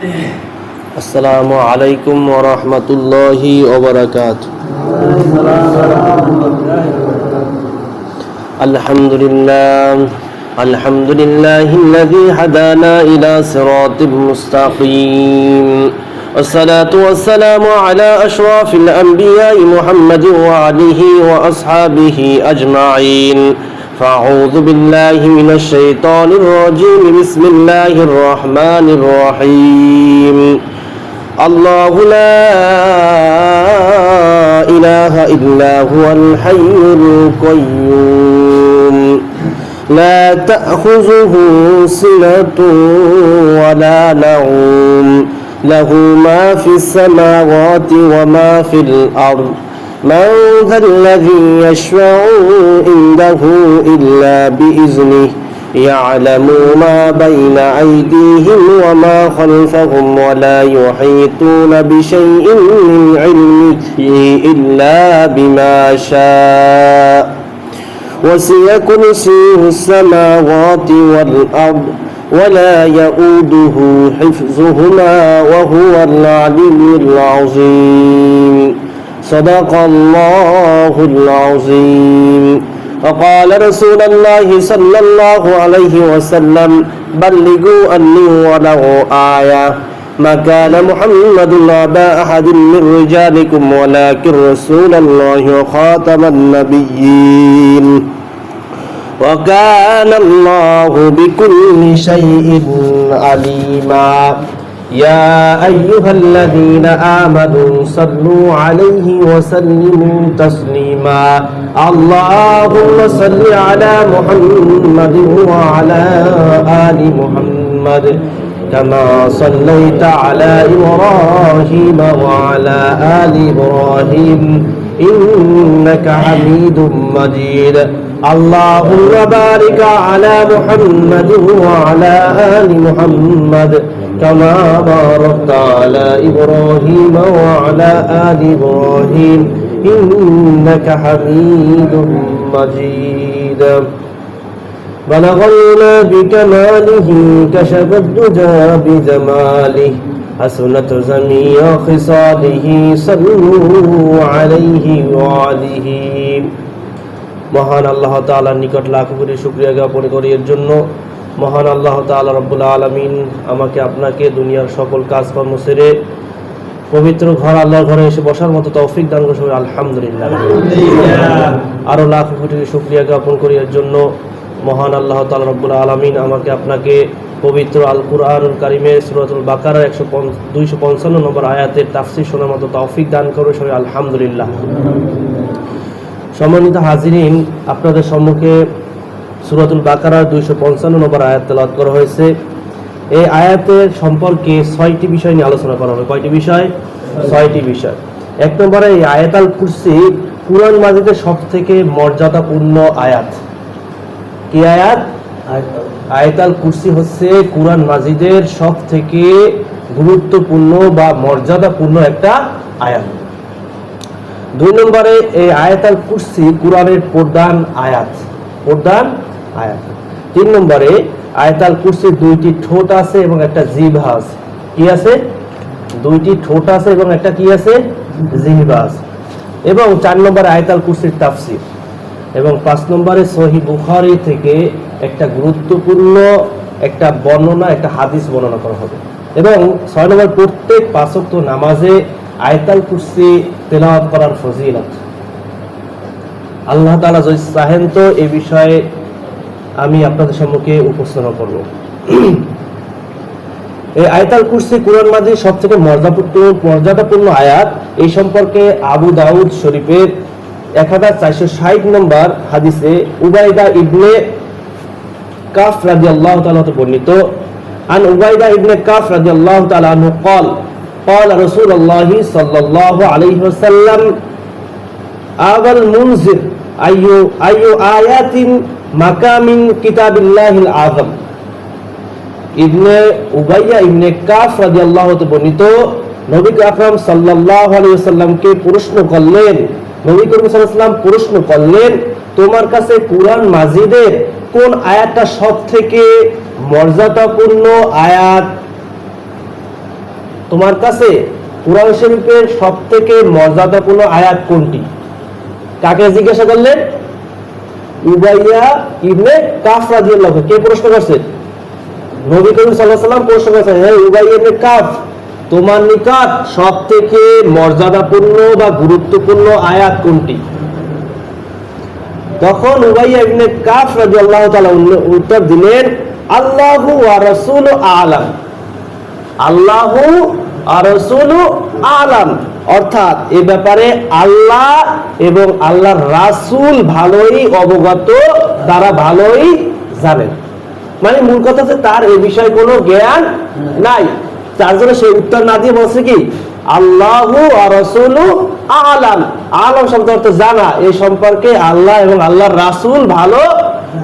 আসসালামু আলাইকুম ওয়া রাহমাতুল্লাহি ওয়া বারাকাতুহু। আলহামদুলিল্লাহিল্লাযী হাদানা ইলা সিরাতিম মুস্তাকিম। والصلاة والسلام على أشرف الأنبياء محمد وآله وأصحابه أجمعين. فأعوذ بالله من الشيطان الرجيم. بسم الله الرحمن الرحيم. الله لا إله إلا هو الحي القيوم لا تأخذه سنة ولا نوم له ما في السماوات وما في الأرض من ذا الذي يشفع عنده إلا بإذنه يعلم ما بين أيديهم وما خلفهم ولا يحيطون بشيء من علمه إلا بما شاء وسع كرسيه السماوات والأرض ولا يؤوده حفظهما وهو العلي العظيم. صدق الله العظيم. وقال رسول الله صلى الله عليه وسلم بلغوا عني ولو آية ما كان محمد أبا أحد من رجالكم ولكن رسول الله وخاتم النبيين وكان الله بكل شيء عليما. يا أيها الذين آمنوا صلوا عليه وسلموا تسليما. اللهم صل على محمد وعلى آل محمد كما صليت على إبراهيم وعلى آل إبراهيم إنك حميد مجيد. اللهم بارك على محمد وعلى آل محمد كما باركت على إبراهيم وعلى آل إبراهيم إنك حميد مجيد. بلغ العلا بكماله كشف الدجى بجماله حسنت جميع خصاله صلوا عليه وآله. মহান আল্লাহ তাআলার নিকট লাখ কোটি শুকরিয়া জ্ঞাপন করি এর জন্য মহান আল্লাহ তাআলা রব্বুল আলামিন আমাকে আপনাকে দুনিয়ার সকল কাজকর্ম ছেড়ে পবিত্র ঘর আল্লাহর ঘরে এসে বসার মতো তৌফিক দান করেছেন। আলহামদুলিল্লাহ। আরো লাখ কোটি শুকরিয়া জ্ঞাপন করি এর জন্য মহান আল্লাহ তাআলা রব্বুল আলামিন আমাকে আপনাকে পবিত্র আল কুরআনুল কারীমের সূরাতুল বাকারার 255 নম্বর আয়াতের তাফসীর শোনার মতো তৌফিক দান করেছেন। আলহামদুলিল্লাহ। সম্মানিত হাজিরিন, আপনাদের সম্মুখে সূরাতুল বাকারার 255 নম্বর আয়াত তেলাওয়াত করা হয়েছে। এই আয়াতের সম্পর্কে 6টি বিষয় নিয়ে আলোচনা করা হবে। কয়টি বিষয়? 6টি বিষয়। এক নম্বরে এই আয়াতুল কুরসি কুরআন মাজিদের সবথেকে মর্যাদাপূর্ণ আয়াত। কি আয়াত? আয়াতুল কুরসি হচ্ছে কুরআন মাজিদের সবথেকে গুরুত্বপূর্ণ বা মর্যাদাপূর্ণ একটা আয়াত। 2 নম্বরে এই আয়াতুল কুরসি কুরআনের প্রধান আয়াত। 3 নম্বরে আয়াতুল কুরসির 2টি ঠোঁট আছে এবং একটা জিহ্বা আছে। কি আছে? 2টি ঠোঁট আছে এবং একটা কি আছে? জিহ্বা আছে। এবং 4 নম্বরে আয়াতুল কুরসির তাফসীর এবং 5 নম্বরে সহিহ বুখারী থেকে একটা গুরুত্বপূর্ণ একটা বর্ণনা, একটা হাদিস বর্ণনা করা হবে। এবং 6 নম্বর প্রত্যেক 5 ওয়াক্ত নামাজে আয়াতুল কুরসি তেলাওয়াত করার ফজিলত। আল্লাহ তাআলা যদি চাহেন তো এই বিষয়ে আমি আপনাদের সম্মুখে উপস্থাপন করব। এই আয়াতুল কুরসি কুরআন মাজিদের সবথেকে মর্যাদাপূর্ণ আয়াত। এই সম্পর্কে আবু দাউদ শরীফের 1460 নম্বর হাদিসে উবাইদা ইবনে কাফ রাদিয়াল্লাহু তাআলা বর্ণিত। আন উবাইদা ইবনে কাফ রাদিয়াল্লাহু তাআলা আনহু قال قال رسول الله صلى الله عليه وسلم أبا المنذر أي آيات مكام كتاب الله العظم. ইবনে উবাইয়া ইবনে কাফ রাদিয়াল্লাহু তাআলা বর্ণিত নবী আকরাম সাল্লাল্লাহু আলাইহি ওয়াসাল্লামকে প্রশ্ন করলেন, নবী করিম সাল্লাল্লাহু আলাইহি ওয়াসাল্লাম প্রশ্ন করলেন, তোমার কাছে কুরআন মাজিদের কোন আয়াতটা সবথেকে মর্যাদাপূর্ণ আয়াত? তোমার কাছে কুরআন শরীফের সবথেকে মর্যাদাপূর্ণ আয়াত কোনটি? কাকে জিজ্ঞাসা করলেন? উবাইয়া ইবনে কাফ রাদিয়াল্লাহু। কে প্রশ্ন করছেন? নবী করিম সাল্লাল্লাহু আলাইহি ওয়াসাল্লাম প্রশ্ন করেছেন, হে উবাইয়া ইবনে কাফ, তোমার নিকট সবথেকে মর্যাদাপূর্ণ বা গুরুত্বপূর্ণ আয়াত কোনটি? তখন উবাইয়া ইবনে কাফ রাদিয়াল্লাহু তাআলা উত্তর দিলেন, আল্লাহু ওয়া রাসূলু আ'লাম। আল্লাহু আর রাসূলু আ'লাম, অর্থাৎ এই ব্যাপারে আল্লাহ এবং আল্লাহর রাসূল ভালোই অবগত, তারা ভালোই জানেন। মানে মূল কথা হচ্ছে তার এই বিষয়ে কোনো জ্ঞান নাই, তার জন্য সেই উত্তর না দিয়ে বলছে কি আল্লাহু আর রাসূলু আ'লাম। আ'লাম শব্দ অর্থ জানা, এই সম্পর্কে আল্লাহ এবং আল্লাহর রাসূল ভালো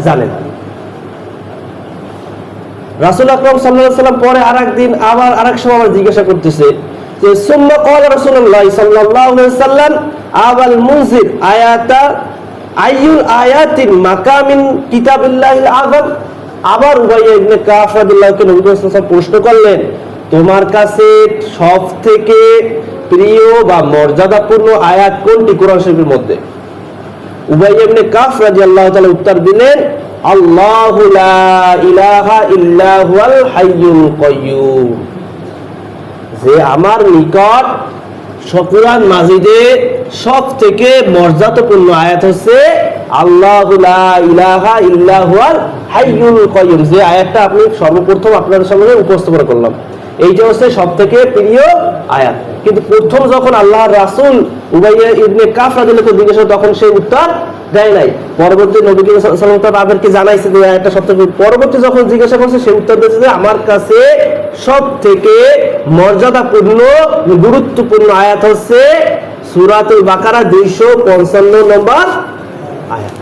জানেন। রাসূল আকরাম সাল্লাল্লাহু আলাইহি ওয়াসাল্লাম পরে আরেকদিন আরেক সময় জিজ্ঞাসা করতেছে যে সুম্মা ক্বালা রাসূলুল্লাহ সাল্লাল্লাহু আলাইহি ওয়াসাল্লাম আবাল মুনজির আয়াতা আইয়ুল আয়াতিন মাকামিন কিতাবিল্লাহিল আযম। আবার উবাইয়া ইবনে কাফ রাদিয়াল্লাহু নবী সাল্লাল্লাহু আলাইহি ওয়াসাল্লাম প্রশ্ন করলেন, তোমার কাছে সবথেকে প্রিয় বা মর্যাদাপূর্ণ আয়াত কোনটি কোরআন শরীফের মধ্যে? উবাইয়া ইবনে কাফ রাদিয়াল্লাহু তাআলা উত্তর দিলেন, আল্লাহু লা ইলাহা ইল্লা হুয়াল হাইয়ুল কাইয়্যুম। যে আমার নিকট কুরআন মাজিদে সবথেকে মর্যাদাপূর্ণ আয়াত হচ্ছে আল্লাহু লা ইলাহা ইল্লা হুয়াল হাইয়ুল কাইয়্যুম। যে আয়াতটা আপনি সর্বপ্রথম আপনাদের সামনে উপস্থাপন করলাম, এইটা হচ্ছে সবথেকে প্রিয় আয়াত। কিন্তু প্রথম যখন আল্লাহর রাসূল উবাইয়া ইবনে কাফ রাদিয়াল্লাহু জিজ্ঞাসা তখন সে উত্তর দেয় নাই। পরবর্তী নবী করিম সাল্লাল্লাহু আলাইহি ওয়াসাল্লাম তাদেরকে জানাইছে যে আয়াতটা সবথেকে, পরবর্তী যখন জিজ্ঞাসা করছে সে উত্তর দিয়েছে যে আমার কাছে সবথেকে মর্যাদাপূর্ণ গুরুত্বপূর্ণ আয়াত হচ্ছে সূরাতুল বাকারা 255 নম্বর আয়াত।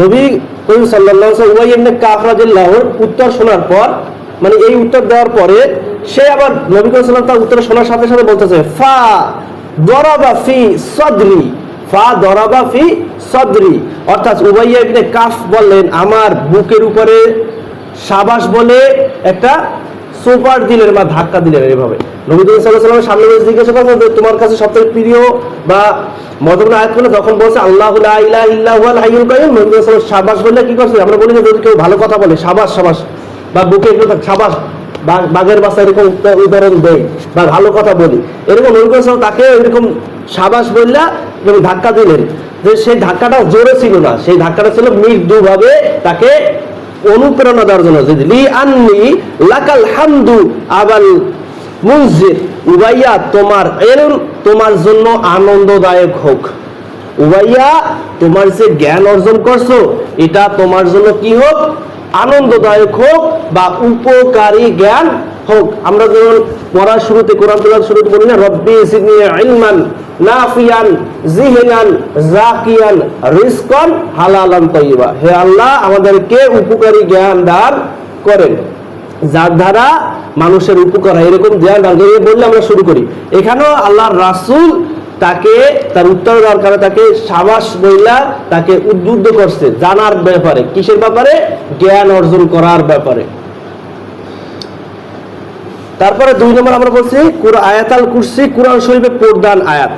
নবী করিম সাল্লাল্লাহু আলাইহি ওয়াসাল্লাম উবাইয়া ইবনে কাফ রাদিয়াল্লাহু উত্তর শোনার পর, মানে এই উত্তর দেওয়ার পরে সে আবার নবী করিম সাল্লাল্লাহু আলাইহি ওয়াসাল্লাম তার উত্তর শোনার সাথে সাথে বলতেছে ফা দরাবা ফি সাদরি, ফা দরাবা ফি সাদরি, অর্থাৎ উবাইয়া ইবনে কাফ বললেন আমার বুকের উপরে শাবাশ বলে একটা সুপার দিলেন বা ধাক্কা দিলেন। এইভাবে নবী করিম সাল্লাল্লাহু আলাইহি ওয়াসাল্লামের সামনে জিজ্ঞাসা করলেন যে তোমার কাছে সবথেকে প্রিয় বা মর্যাদাপূর্ণ আয়াত কোনটা? তখন বলছে আল্লাহু লা ইলাহা ইল্লা হুয়াল হাইয়ুল কাইয়্যুম। নবী সাল্লাল্লাহু আলাইহি ওয়াসাল্লাম শাবাশ বললে কি করছে? আমরা বলি না যদি কেউ ভালো কথা বলে শাবাশ শাবাশ, বা বুকে একটু শাবাশ, বাঘের বাচ্চা এরকম উদাহরণ দেয় বা ভালো কথা বলি, এরকম নবী সাল্লাল্লাহু তাকে এরকম শাবাশ বললা এবং ধাক্কা দিলেন। যে সেই ধাক্কাটা জোরে ছিল না, সেই ধাক্কাটা ছিল মৃদুভাবে তাকে অনুপ্রেরণা দেওয়ার জন্য। লি আন্নি লাকাল হামদু আবাল মুনজির, উবাইয়া তোমার ইলম তোমার জন্য আনন্দদায়ক হোক। উবাইয়া তোমার যে জ্ঞান অর্জন করছো এটা তোমার জন্য কি হোক? আনন্দদায়ক হোক বা উপকারী জ্ঞান হোক। আমরা যখন পড়ার শুরুতে কোরআন তেলাওয়াত শুরুতে বলি না রব্বি জিদনি ইলমান নাফিয়ান যিহনান যাকিয়ান রিজকান হালালান তাইয়্যিবা, হে আল্লাহ আমাদেরকে উপকারী জ্ঞান দান করেন যার দ্বারা মানুষের উপকার হয়, এরকম জ্ঞান দান করে বললে আমরা শুরু করি। এখানেও আল্লাহর রাসূল তাকে তার উত্তর দেওয়ার কারণে তাকে শাবাশ বইলা তাকে উদ্বুদ্ধ করছে জানার ব্যাপারে। কিসের ব্যাপারে? জ্ঞান অর্জন করার ব্যাপারে। তারপরে 2 নম্বর আমরা বলছি আয়াতুল কুরসি কুরআন শরীফে প্রধান আয়াত।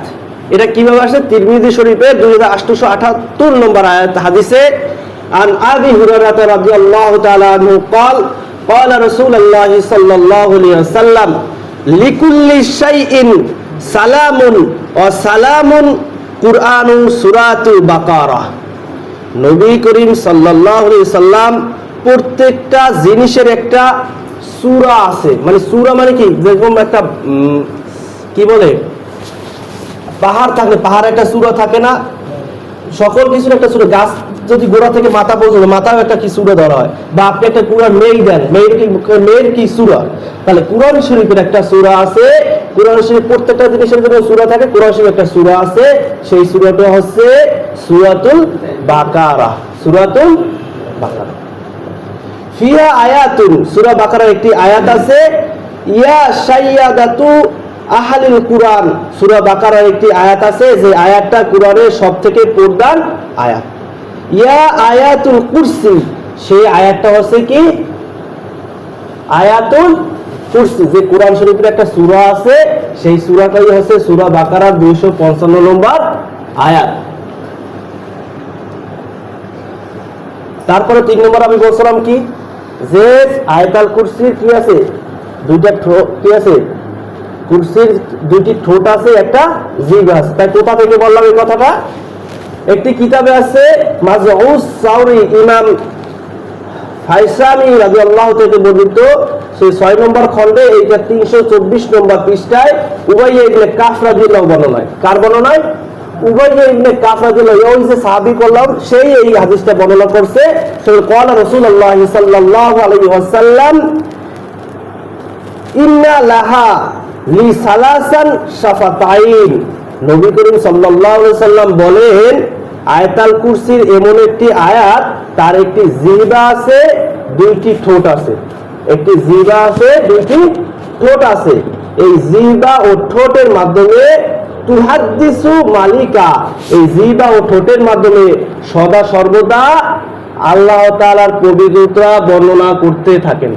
এটা কিভাবে আসে? তিরমিজি শরীফে 2878 নম্বর আয়াত হাদিসে আন আবি হুরায়রা রাদিয়াল্লাহু তাআলা আনহু قال قال رسول الله صلى الله عليه وسلم لكل شيء সালামুন ওয়া সালামুন কুরআনু সূরাতুল বাকারা। নবী করিম সাল্লাল্লাহু আলাইহি সাল্লাম প্রত্যেকটা জিনিসের একটা সূরা আছে। মানে সূরা মানে কি? যেরকম একটা কি বলে পাহাড় থাকে, পাহাড়ে একটা সূরা থাকে না? সকল কিছুর একটা সূরা, গাছ যদি গোড়া থেকে মাথা পর্যন্ত মাথায় একটা কি সূরা ধরা হয়, বা আপনি একটা কুরআন মেই দেন, মেয়ের কি সূরা, তাহলে কুরআন শরীফের একটা সূরা আছে। কুরআন শরীফ প্রত্যেকটা জিনিসের জন্য সূরা থাকে, কুরআন শরীফের একটা সূরা আছে, সেই সূরাটা হচ্ছে সূরাতুল বাকারা। সূরাতুল বাকারা ফিহা আয়াতুন, সূরা বাকারার একটি আয়াত আছে ইয়া সাইয়্যাদাতু আহলিল কুরআন। সূরা বাকারার একটি আয়াত আছে যে আয়াতটা কুরআনের সবথেকে প্রধান আয়াত। ইয়া আয়াতুল কুরসি সেই আয়াতটা হচ্ছে কি আয়াতুল কুরসি। যে কোরআন শরীফের একটা সূরা আছে, সেই সূরাটাই হচ্ছে সূরা বাকারার 255 নম্বর আয়াত। তারপরে 3 নম্বর আমি বলছিলাম কি, যে আয়াতুল কুরসির কি আছে, দুইটা কি আছে, কুরসির দুইটি ঠোঁট আছে, একটা জিহ্বা আছে। তাই কোথা থেকে বললাম এই কথাটা? একটি কিতাবে আছে মাজউস সাউরি ইমাম ফাইসামি রাদিয়াল্লাহু থেকে বর্ণিত, সেই 6 নম্বর খণ্ডে এইটা 324 নম্বর পৃষ্ঠায় উবাইয়া ইবনে কাফ রাদিয়াল্লাহু বর্ণনায়। কার বর্ণনায়? উবাইয়া ইবনে কাফ রাদিয়াল্লাহু, ওই যে সাহাবী করলাম, সেই এই হাদিসটা বর্ণনা করছে। সেই ক্বালা রাসূলুল্লাহ সাল্লাল্লাহু আলাইহি ওয়াসাল্লাম ইন্না লাহা লি সালাসান শাফাতাইন। নবী করিম সাল্লাল্লাহু আলাইহি সাল্লাম বলেন, আয়াতুল কুরসির এমন একটি আয়াত, তার একটি জিহ্বা আছে, দুইটি ঠোঁট আছে। একটি জিহ্বা আছে, দুইটি ঠোঁট আছে। এই জিহ্বা ও ঠোঁটের মাধ্যমে তুহাদ্দিসু মালিকা, এই জিহ্বা ও ঠোঁটের মাধ্যমে সদা সর্বদা আল্লাহ তাআলার পবিত্রতা বর্ণনা করতে থাকেন।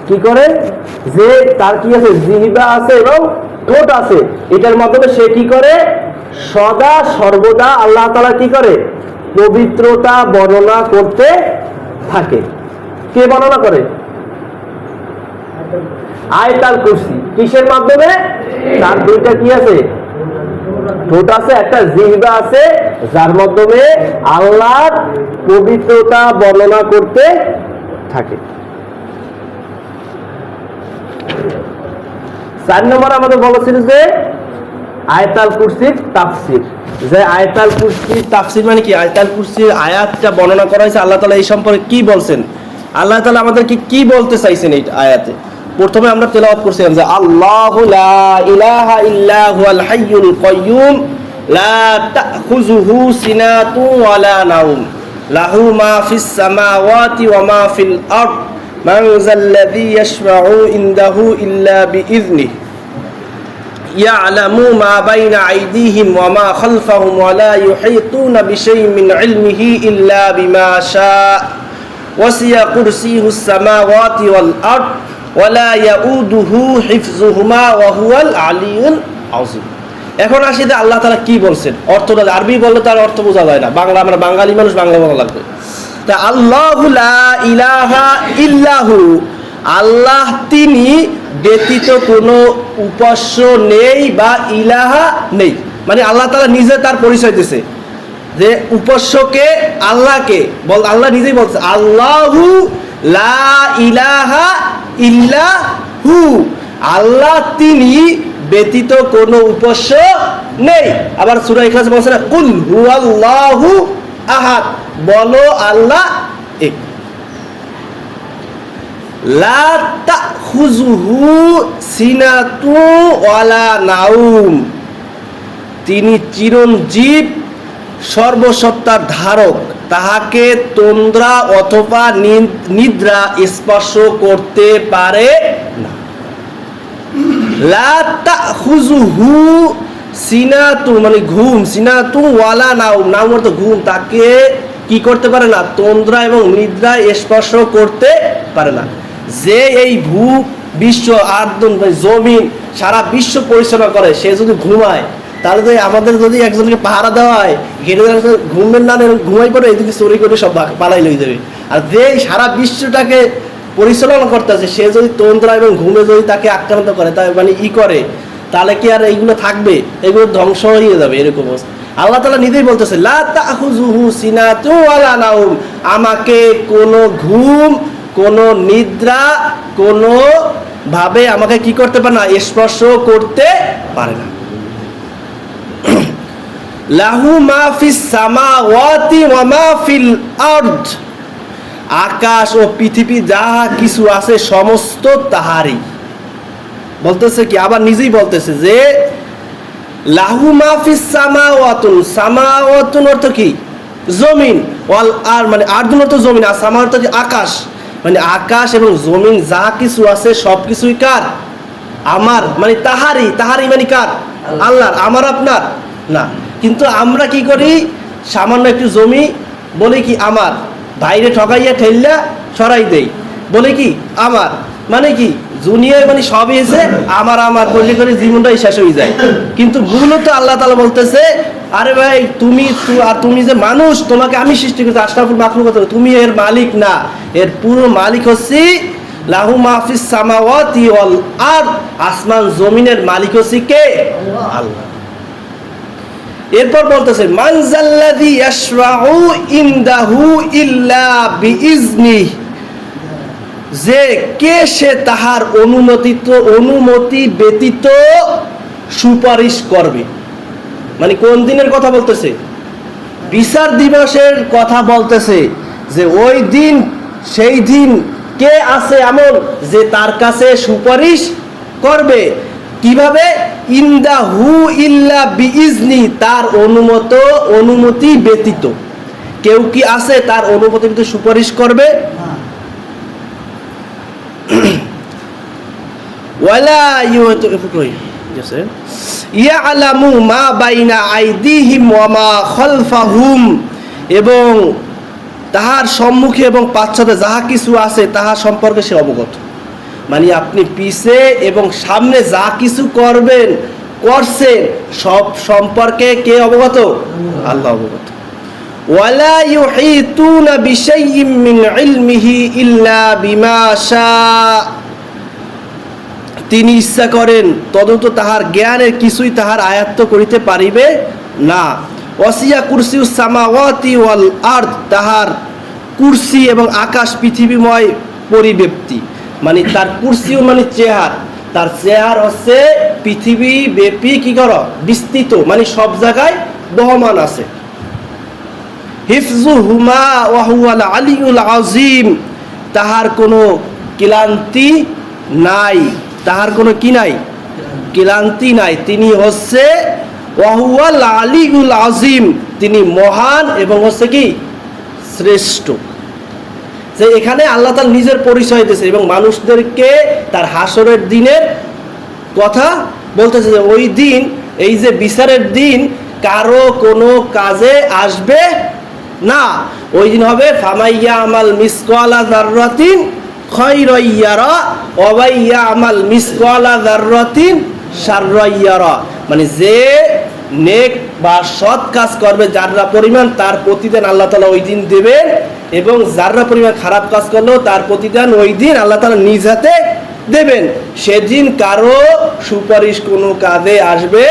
কি করে? যে তার কি আছে, জিহ্বা আছে এবং ঠোঁট আছে, এটার মাধ্যমে সে কি করে, সদা সর্বদা আল্লাহ তাআলা কি করে, পবিত্রতা বর্ণনা করতে থাকে। কে বর্ণনা করে? আয়াতুল কুরসি। কিসের মাধ্যমে? তার দুইটা কি আছে, ঠোঁট আছে, একটা জিহ্বা আছে, যার মাধ্যমে আল্লাহর পবিত্রতা বর্ণনা করতে থাকে। 4 নম্বর আমাদের বলেছিল যে আয়াতুল কুরসির তাফসীর। যে আয়াতুল কুরসির তাফসীর মানে কি, আয়াতুল কুরসির আয়াতটা বর্ণনা করা হয়েছে, আল্লাহ তাআলা এই সম্পর্কে কি বলছেন, আল্লাহ তাআলা আমাদেরকে কি বলতে চাইছেন এই আয়াতে। প্রথমে আমরা তেলাওয়াত করছিলাম যে আল্লাহু লা ইলাহা ইল্লা হুয়াল হাইয়ুল কাইয়্যুম লা তাখুযুহু সিনাতুন ওয়া লা নাওম লাহু মা ফিস সামাওয়াতি ওয়া মা ফিল আরদ মান যাল্লাযী ইয়াশফাউ ইনদাহু ইল্লা বিইذনিহি ইয়ালামু মা বাইনা আইদিহিম ওয়া মা খালফাহুম ওয়া লা ইউহীতুনা বিশাইইন মিন ইলমিহি ইল্লা বিমা শাআ ওয়াসিয়া কুরসিয়ুস সামাওয়াতি ওয়াল আরদ ওয়া লা ইয়াউদুহু হিফযুহুমা ওয়া হুয়াল আলিয়্যুল আযীম। এখন আসি যে আল্লাহ তাআলা কি বলছেন, অর্থটা আরবি বললে তার অর্থ বোঝা যায় না, বাংলা, আমরা বাঙালি মানুষ, বাংলা বলা লাগবে। তা আল্লাহু লা ইলাহা ইল্লাহু, আল্লাহ তিনি ব্যতীত কোনো উপাস্য নেই বা ইলাহা নেই। মানে আল্লাহ তাআলা নিজে তার পরিচয় দিয়েছে যে উপাস্যকে আল্লাহকে বল, আল্লাহ নিজেই বলছে আল্লাহু লা ইলাহা ইল্লাহু, আল্লাহ তিনি ব্যতীত কোনো উপাস্য নেই। আবার সূরা ইখলাস বলছে না, কুল হুয়াল্লাহু আহাদ, বলো আল্লাহ এক। লা তাখুযুহু সিনাতুন ওয়ালা নাওম, তিনি চিরঞ্জীব, সর্বসত্তার ধারক, তাহাকে তন্দ্রা অথবা নিদ্রা স্পর্শ করতে পারে না। লা তাখুযুহু সিনাতু মানে ঘুম, সিনাতু ওয়ালা নাওম, নাওম অর্থ ঘুম, তাকে কি করতে পারে না, তন্দ্রা এবং নিদ্রা স্পর্শ করতে পারে না। যে এই ভূ বিশ্ব আর্দন জমিন সারা বিশ্ব পরিচালনা করে, সে যদি ঘুমায়, তাহলে তো আমাদের যদি একজনকে পাহারা দেওয়া হয়, ঘুমের না ঘুমাই পড়ে এদিকে চুরি করে সব পালাই লই যাবে। আর যে সারা বিশ্বটাকে পরিচালনা করতেছে, সে যদি তন্দ্রা এবং ঘুমে যদি তাকে আক্রান্ত করে, তাই মানে করে, তাহলে কি আর এইগুলো থাকবে? এগুলো ধ্বংস হয়ে যাবে, এরকম অবস্থা। আল্লাহ তাআলা নিজেই বলতেছে লা তাখুযুহু সিনাতুন ওয়ালা নাওম, আমাকে কোনো ঘুম, কোনো নিদ্রা, কোনো ভাবে আমাকে কি করতে পারে না, স্পর্শ করতে পারে না। লাহু মা ফিস সামাওয়াতি ওয়া মা ফিল আরদ, আকাশ ও পৃথিবী যাহা কিছু আছে সমস্ত তাহারই। বলতেছে কি, আবার নিজেই বলতেছে যে লাহু মা ফিস সামাওয়াতুন, সামাওয়াতুন অর্থ কি, জমিন, ওয়াল আর মানে আরদুন অর্থ জমিন, আর সামা অর্থ কি, আকাশ, মানে আকাশ এবং জমিন যা কিছু আছে সবকিছুই কার, আমার, মানে তাহারি, তাহারি মানে কার, আল্লাহর, আমার আপনার না। কিন্তু আমরা কি করি, সামান্য একটু জমি বলে কি আমার, বাইরে ঠকাইয়া ঠেললা সরাই দেই, বলে কি আমার, মানে কি দুনিয়ায় মানে সবই এসে আমার আমার করলে করে জীবনটাই শেষ হয়ে যায়। কিন্তু মূলত আল্লাহ তাআলা বলতেছে, আরে ভাই তুমি যে মানুষ, তোমাকে আমি সৃষ্টি করেছি, আশরাফুল মাখলুকাত, তুমি এর মালিক না, এর পুরো মালিক হচ্ছে লাহু মা ফিস সামাওয়াতি ওয়াল আরদ, আসমান জমিনের মালিক হচ্ছে কে? আল্লাহ। এরপর বলতেছে মান জাল্লাযী ইয়াশরাউ ইনদাহু ইল্লা বিইজনিহি, যে কে সে তাহার অনুমতি ব্যতীত সুপারিশ করবে। মানে কোন দিনের কথা বলতেছে? বিচার দিবসের কথা বলতেছে, যে ওই দিন, সেই দিন কে আছে এমন যে তার কাছে সুপারিশ করবে। কিভাবে? ইনদাহু ইল্লা বিইজনি, তার অনুমতি ব্যতীত। কেউ কি আছে তার অনুমতি ব্যতীত সুপারিশ করবে? ওয়ালা ইয়ালামু মা বাইনা আইদিহিম ওয়া মা খালফাহুম, এবং তাহার সম্মুখে এবং পাশ্চাত্যে যাহা কিছু আছে তাহা সম্পর্কে সে অবগত। মানে আপনি পিছে এবং সামনে যা কিছু করছেন সব সম্পর্কে কে অবগত? আল্লাহ অবগত। ওয়ালা ইউহিতুনা বিশাইইম মিন ইলমিহি ইল্লা বিমা শাআ, তিনি ইচ্ছা করেন তদন্ত তাহার জ্ঞানের কিছুই তাহার আয়ত্ত করিতে পারিবে না। ওয়াসিয়া কুরসিউস সামাওয়াতি ওয়াল আরদ, তাহার কুরসি এবং আকাশ পৃথিবীময় পরিব্যাপ্তি। মানে তার কুরসিও মানে চেহার, তার চেহার হচ্ছে পৃথিবী ব্যাপী কি করো বিস্তৃত, মানে সব জায়গায় বহমান আছে। হিফজুহুমা ওয়া হুয়াল আলিউল আযীম, তাহার কোনো ক্লান্তি নাই, তাহার কোনো কি নাই? ক্লান্তি নাই। তিনি হচ্ছে ওয়া হুয়াল আলিউল আযীম, তিনি মহান এবং হচ্ছে কি শ্রেষ্ঠ। যে এখানে আল্লাহ তাআলা নিজের পরিচয় দিয়েছে এবং মানুষদেরকে তার হাসরের দিনের কথা বলতেছে, যে ওই দিন, এই যে বিচারের দিন, কারো কোনো কাজে আসবে না। ওই দিন হবে ফামাইয়া আমাল মিসকালা যাররাতিন খায়রান ইয়ারা ওয়া মাইয়া আমাল মিসকালা যাররাতিন শাররান ইয়ারা, মানে যে নেক বা সৎ কাজ করবে যারা পরিমাণ, তার প্রতিদান আল্লাহ তাআলা ওই দিন দেবেন, এবং যারা পরিমাণ খারাপ কাজ করলো তার প্রতিদান ওই দিন আল্লাহ তাআলা নিজ হাতে দেবেন। সেদিন কারো সুপারিশ কোনো কাজে আসবে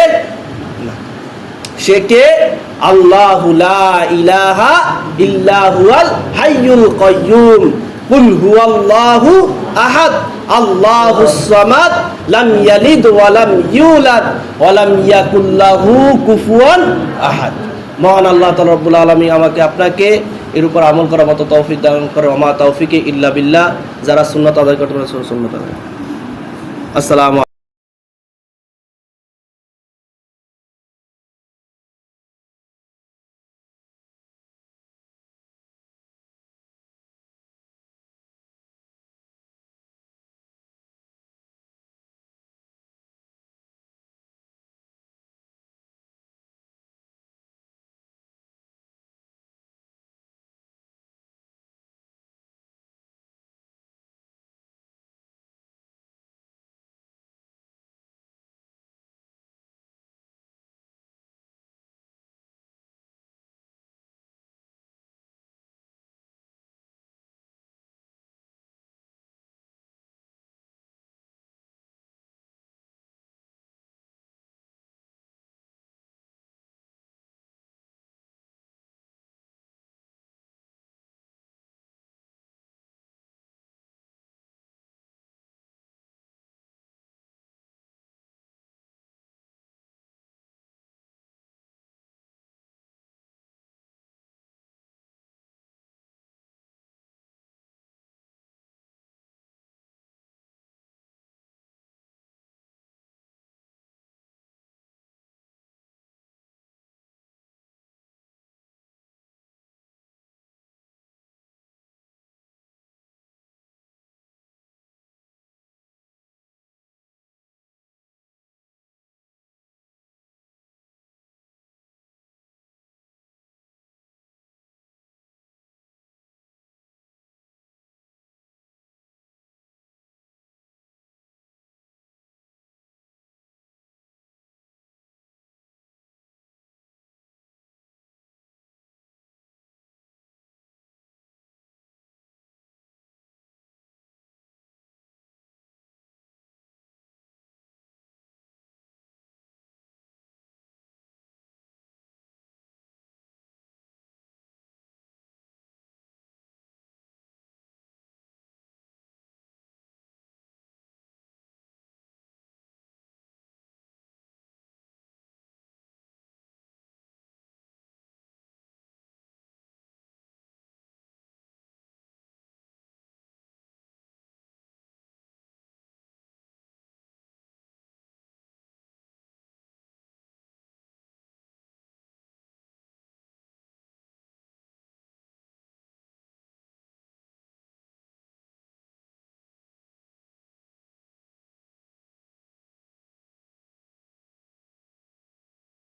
না। সে কে? আল্লাহু লা ইলাহা ইল্লা হুয়াল হাইয়ুল কাইয়্যুম, কুল হুয়াল্লাহু আহাদ আল্লাহুস সামাদ লাম ইয়ালিদ ওয়া লাম ইউলাদ ওয়া লাম ইয়াকুল লাহু কুফুয়ান আহাদ। মহান আল্লাহ তাআলা রব্বুল আলামিন আমাকে আপনাকে এর উপর আমল করার মতো তৌফিক দান করে। ওয়া মা তাওফিকি ইল্লা বিল্লাহ। যারা সুন্নাত আদায় করতে পারে সুন্নাত আদায়। আসসালামু